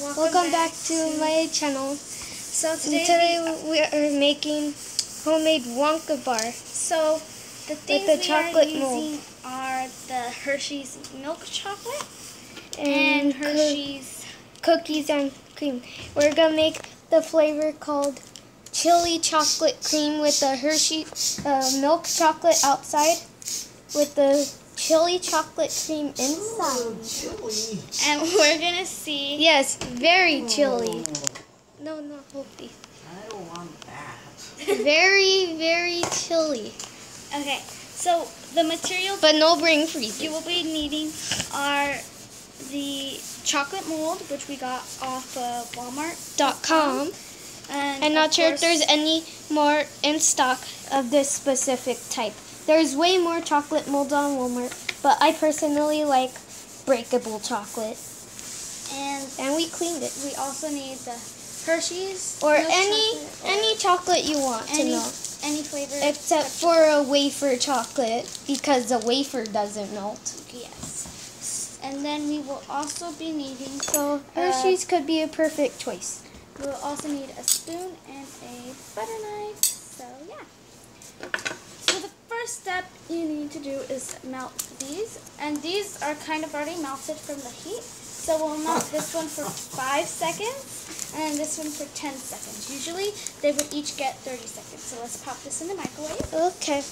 Welcome back to my channel. So Today we are making homemade wonka bar. So the things the we chocolate are mold. using are the Hershey's milk chocolate and Hershey's cookies and cream. We're gonna make the flavor called chili chocolate cream with the Hershey milk chocolate outside with the chili chocolate cream inside. Ooh, chili. And we're gonna see. Yes, very chili. No, not healthy. I don't want that. Very, very chili. Okay, so the materials But no brain freeze. you will be needing are the chocolate mold, which we got off of Walmart.com. And not sure if there's any more in stock of this specific type. There's way more chocolate mold on Walmart, but I personally like breakable chocolate. And we cleaned it. We also need the Hershey's Or milk any chocolate you want to know. any flavor Except for a wafer chocolate, because the wafer doesn't melt. Yes. And then we will also be needing, So Hershey's could be a perfect choice. we will also need a spoon and a butter knife. So yeah. So the first step you need to do is melt these. And these are kind of already melted from the heat. So we'll melt this one for 5 seconds and this one for 10 seconds. Usually they would each get 30 seconds. So let's pop this in the microwave. Okay.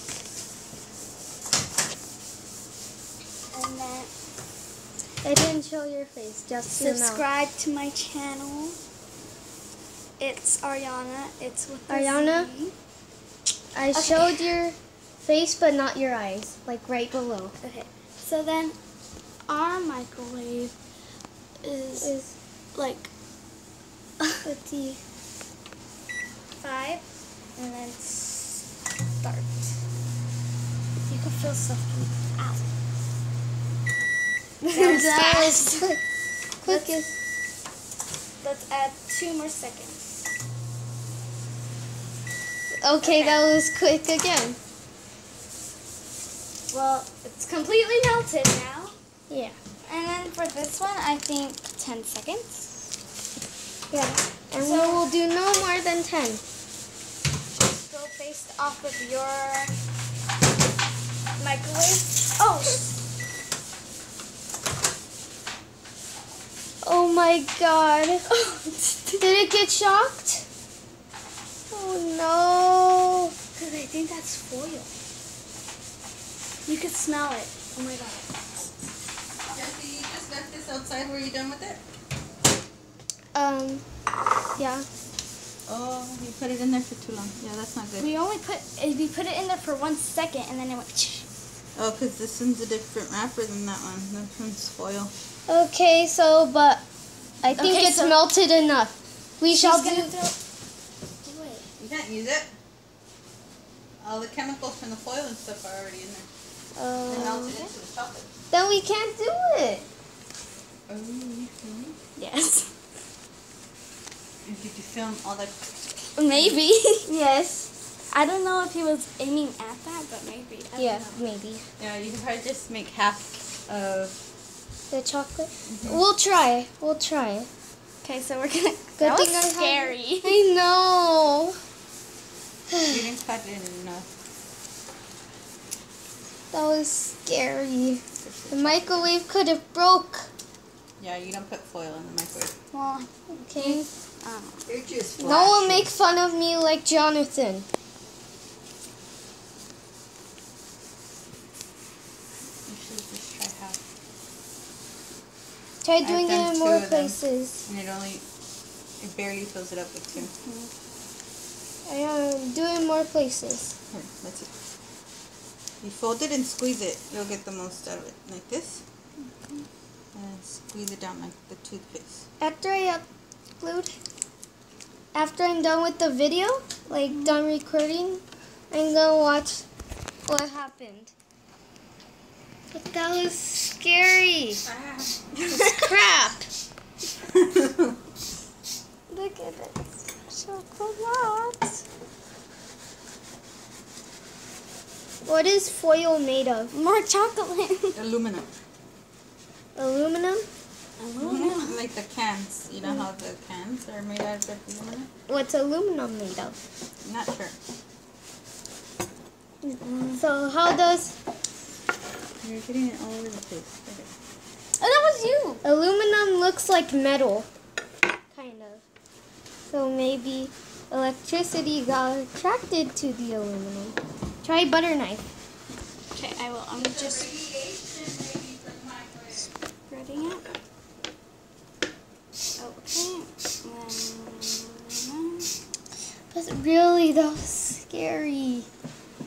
And then I didn't show your face, just your mouth. subscribe to my channel. It's Ariana. It's with the Ariana? Z. I showed your face, but not your eyes, like right below. Okay. So then our microwave is like The T. 5 and then start. You can feel something out. That was quickest. Let's add 2 more seconds. Okay, that was quick again. Well, it's completely melted now. Yeah. And then for this one, I think 10 seconds. Yeah. And So- we will do no more than 10. Go based off of your microwave. Oh! Oh my god. Did it get shocked? Oh no. Because I think that's foil. You could smell it. Oh my god. Jesse, you just left this outside. Were you done with it? Yeah. Oh, you put it in there for too long. Yeah, that's not good. We put it in there for 1 second and then it went. Oh, because this one's a different wrapper than that one. That one's foil. Okay, so, but I think Okay, it's so- melted enough. We shall do. Wait. You can't use it. All the chemicals from the foil and stuff are already in there. They melted into the chocolate. Then we can't do it. Oh, really? Yes. And did you film all that? Maybe. Yes. I don't know if he was aiming at that, but maybe. I don't Yeah, know. maybe. Yeah, you can probably just make half of. The chocolate? We'll try. We'll try. Okay, so we're gonna. Good That was thing I have- scary. I know. You didn't cut it enough. That was scary. The microwave could have broke. Yeah, you don't put foil in the microwave. Well, Okay. It just No one flashes. make fun of me like Jonathan. You should just try half. Try doing done it in 2 more of them. places. And it barely fills it up with 2. I am doing more places. Here, let's see. You fold it and squeeze it. You'll get the most out of it. Like this. And squeeze it down like the toothpaste. After I'm done with the video, like done recording, I'm gonna watch what happened. But that was scary. It's crap. Look at it. Chocolate. What is foil made of? more chocolate. Aluminum. Aluminum? Aluminum. like the cans. You know how the cans are made out of aluminum? What's aluminum made of? Not sure. So how does You're getting it all over the place. Okay. Oh, that was you. aluminum looks like metal? Kind of. So maybe electricity got attracted to the aluminum. Try butter knife. Okay, I will. I'm just spreading it. Okay. But really, that was scary.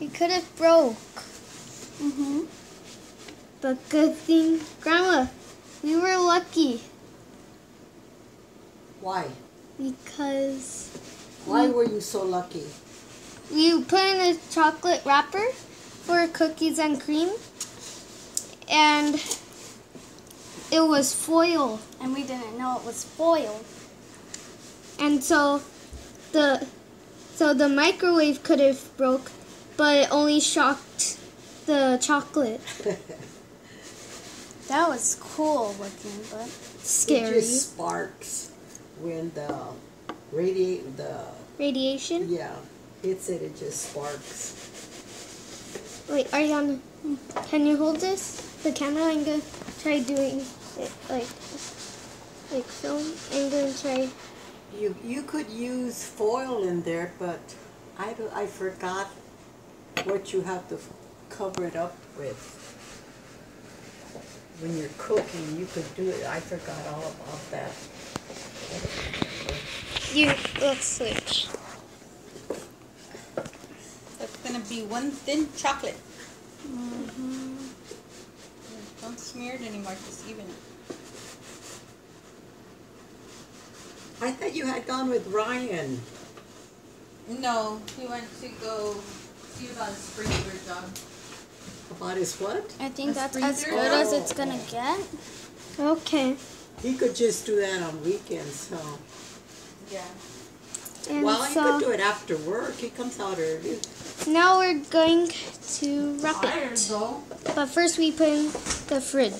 It could have broke. But good thing, Grandma, we were lucky Why? because Why were you so lucky? we put in a chocolate wrapper for cookies and cream, and it was foil. And we didn't know it was foil. And so the microwave could have broke, but it only shocked the chocolate. That was cool looking, but Scary. It just sparks when the Radiation? yeah, hits it. It just sparks. Wait, Ariana, can you hold this? The camera, I'm gonna try doing it like film. I'm gonna try. You could use foil in there, but I forgot what you have to cover it up with. When you're cooking, you could do it. I forgot all about that. Let's switch. That's gonna be one thin chocolate. Don't smear it anymore. Just even it. I thought you had gone with Ryan. No, he went to go see about his sprinkler job. About his what? I think A that's as freezer? good as it's gonna get. Okay. He could just do that on weekends, so. Yeah. And Well, he so could do it after work. He comes out early. now we're going to wrap Tired it. though. But first we put in the fridge.